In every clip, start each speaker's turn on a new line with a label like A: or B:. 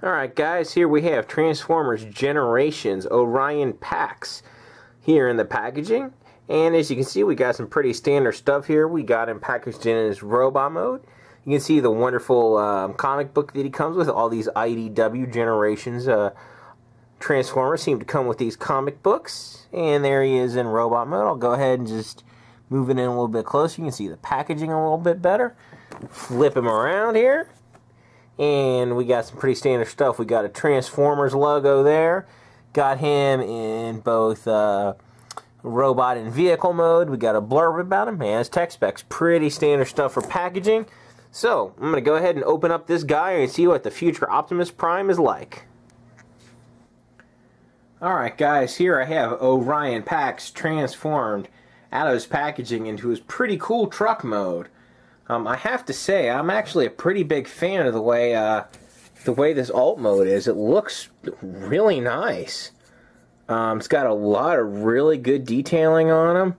A: Alright guys, here we have Transformers Generations Orion Pax here in the packaging. And as you can see, we got some pretty standard stuff here. We got him packaged in his robot mode. You can see the wonderful comic book that he comes with. All these IDW Generations Transformers seem to come with these comic books. And there he is in robot mode. I'll go ahead and just move it in a little bit closer. You can see the packaging a little bit better. Flip him around here. And we got some pretty standard stuff. We got a Transformers logo there. Got him in both robot and vehicle mode. We got a blurb about him. Man, his tech specs. Pretty standard stuff for packaging. So, I'm going to go ahead and open up this guy and see what the future Optimus Prime is like. Alright guys, here I have Orion Pax transformed out of his packaging into his pretty cool truck mode. I have to say, I'm actually a pretty big fan of the way this alt mode is. It looks really nice. It's got a lot of really good detailing on him.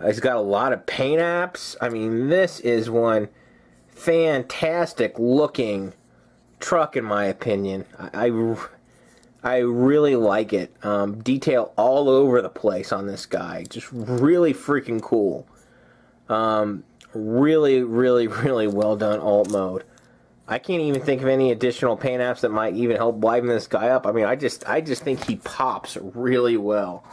A: It's got a lot of paint apps. I mean, this is one fantastic looking truck in my opinion. I really like it. Detail all over the place on this guy. Just really freaking cool. Really well done alt mode. I can't even think of any additional paint apps that might even help liven this guy up. I mean, I just think he pops really well.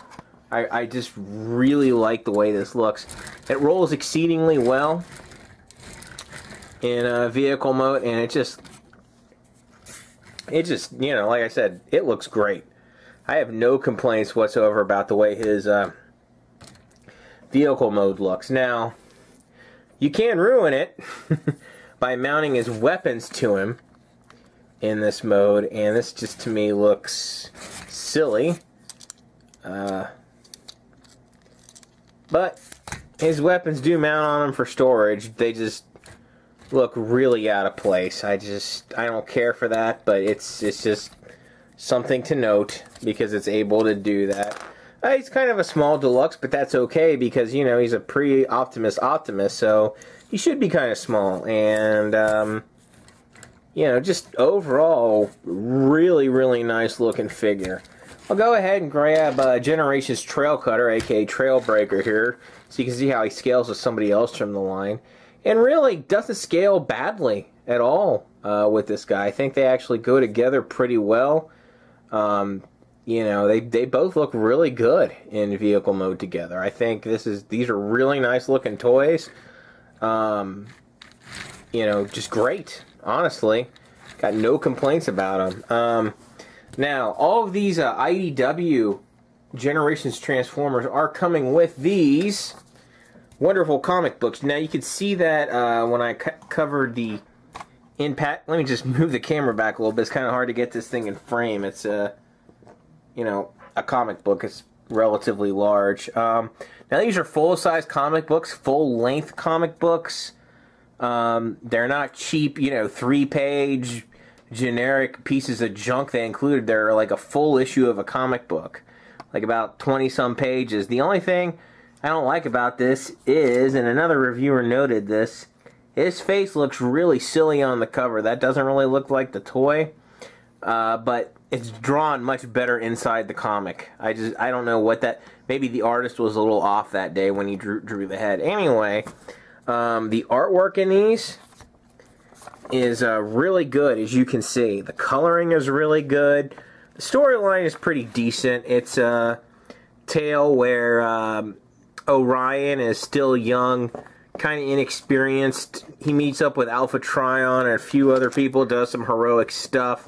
A: I just really like the way this looks. It rolls exceedingly well in vehicle mode, and it just, you know, like I said, it looks great. I have no complaints whatsoever about the way his vehicle mode looks. Now, you can ruin it by mounting his weapons to him in this mode, and this just to me looks silly. But his weapons do mount on him for storage. They just look really out of place. I don't care for that, but it's just something to note because it's able to do that. He's kind of a small deluxe, but that's okay because, you know, he's a pre-Optimus Optimus, so he should be kind of small. And, you know, just overall, really nice looking figure. I'll go ahead and grab Generations Trail Cutter, aka Trail Breaker here, so you can see how he scales with somebody else from the line. And really doesn't scale badly at all with this guy. I think they actually go together pretty well. You know, they both look really good in vehicle mode together. I think these are really nice looking toys. You know, just great. Honestly, got no complaints about them. Now, all of these IDW Generations Transformers are coming with these wonderful comic books. Now, you can see that when I covered the impact. Let me just move the camera back a little bit. It's kind of hard to get this thing in frame. It's you know, a comic book. It's relatively large. Now these are full-size comic books, full-length comic books. They're not cheap, you know, 3-page generic pieces of junk they included. They're like a full issue of a comic book, like about 20-some pages. The only thing I don't like about this is, and another reviewer noted this, his face looks really silly on the cover. That doesn't really look like the toy, but it's drawn much better inside the comic. I don't know what that, maybe the artist was a little off that day when he drew the head. Anyway, the artwork in these is really good, as you can see. The coloring is really good. The storyline is pretty decent. It's a tale where Orion is still young, kind of inexperienced. He meets up with Alpha Trion and a few other people, does some heroic stuff.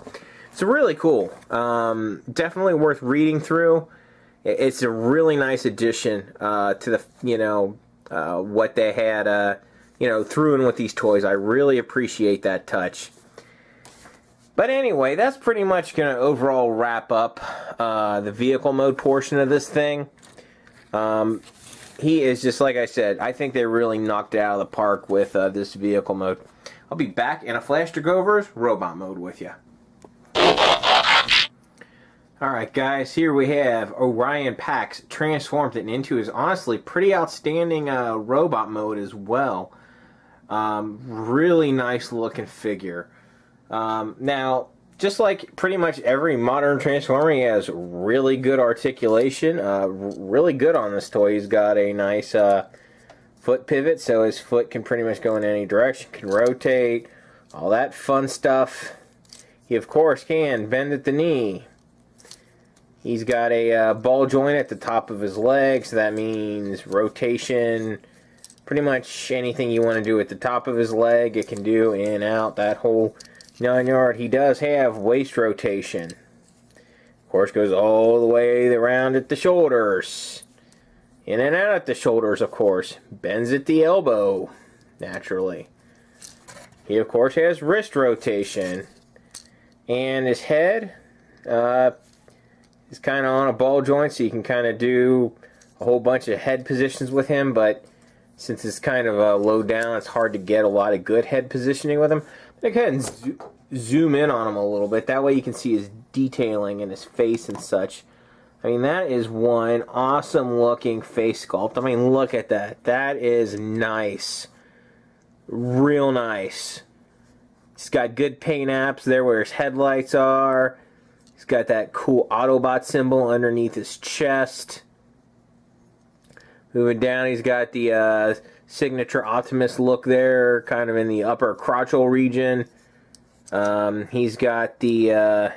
A: It's really cool. Definitely worth reading through. It's a really nice addition to the, you know, what they had, you know, threw in with these toys. I really appreciate that touch. But anyway, that's pretty much going to overall wrap up the vehicle mode portion of this thing. He is just, like I said, I think they really knocked it out of the park with this vehicle mode. I'll be back in a flash to go over his robot mode with you. Alright guys, here we have Orion Pax transformed it into his honestly pretty outstanding robot mode as well. Really nice looking figure. Now, just like pretty much every modern Transformer, he has really good articulation. Really good on this toy. He's got a nice foot pivot, so his foot can pretty much go in any direction, can rotate, all that fun stuff. He, of course, can bend at the knee. He's got a ball joint at the top of his leg, so that means rotation. Pretty much anything you want to do at the top of his leg, it can do in, out, that whole 9 yard. He does have waist rotation. Of course, goes all the way around at the shoulders. In and out at the shoulders, of course. Bends at the elbow, naturally. He, of course, has wrist rotation. And his head is kind of on a ball joint, so you can kind of do a whole bunch of head positions with him, but since it's kind of low down, it's hard to get a lot of good head positioning with him. But go ahead and zoom in on him a little bit. That way you can see his detailing and his face and such. I mean, that is one awesome looking face sculpt. I mean, look at that. That is nice. Real nice. He's got good paint apps there where his headlights are. He's got that cool Autobot symbol underneath his chest. Moving down, he's got the signature Optimus look there, kind of in the upper crotchal region. He's got the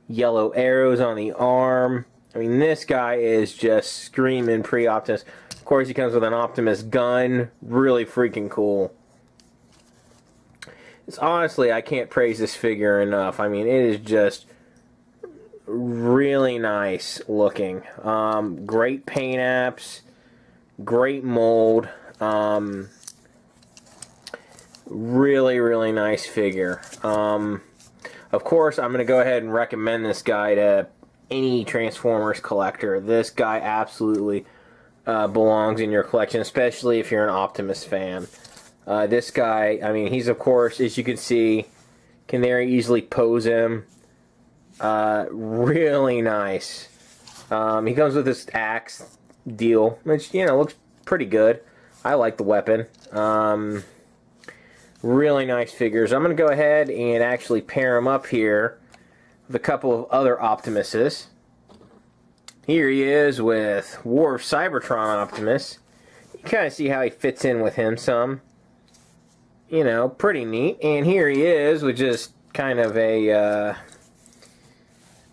A: yellow arrows on the arm. I mean, this guy is just screaming pre-Optimus. Of course, he comes with an Optimus gun. Really freaking cool. It's honestly, I can't praise this figure enough. I mean, it is just really nice looking. Great paint apps, great mold. Really, really nice figure. Of course, I'm going to go ahead and recommend this guy to any Transformers collector. This guy absolutely belongs in your collection, especially if you're an Optimus fan. This guy, I mean, he's, of course, as you can see, can very easily pose him. Really nice. He comes with this axe deal, which, you know, looks pretty good. I like the weapon. Really nice figures. I'm going to go ahead and actually pair him up here with a couple of other Optimuses. Here he is with War of Cybertron Optimus. You kind of see how he fits in with him some. You know, pretty neat. And here he is with just kind of a...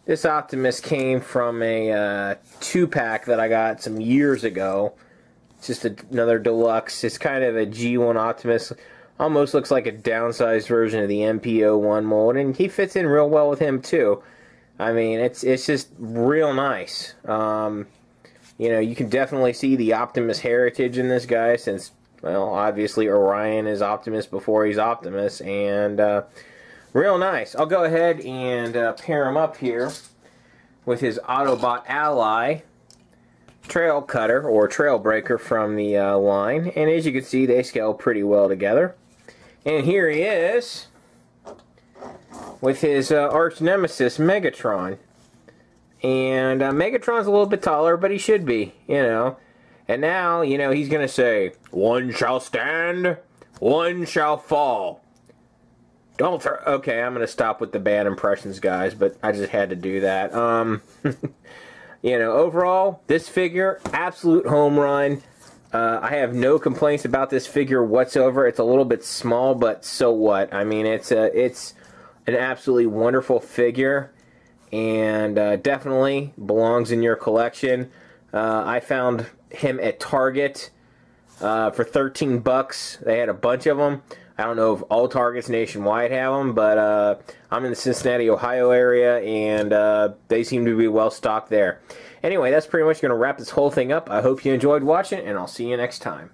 A: this Optimus came from a 2-pack that I got some years ago. It's just another deluxe. It's kind of a G1 Optimus. Almost looks like a downsized version of the MPO1 mold. And he fits in real well with him, too. I mean, it's just real nice. You know, you can definitely see the Optimus heritage in this guy since... well, obviously Orion is Optimus before he's Optimus, and real nice. I'll go ahead and pair him up here with his Autobot ally, Trail Cutter, or Trail Breaker from the line. And as you can see, they scale pretty well together. And here he is with his arch nemesis, Megatron. And Megatron's a little bit taller, but he should be, you know. And now, you know, he's going to say, "One shall stand, one shall fall." Don't throw... Okay, I'm going to stop with the bad impressions, guys, but I just had to do that. You know, overall, this figure, absolute home run. I have no complaints about this figure whatsoever. It's a little bit small, but so what? I mean, it's an absolutely wonderful figure, and definitely belongs in your collection. I found him at Target for 13 bucks. They had a bunch of them. I don't know if all Targets nationwide have them, but I'm in the Cincinnati, Ohio area, and they seem to be well stocked there. Anyway, that's pretty much going to wrap this whole thing up. I hope you enjoyed watching, and I'll see you next time.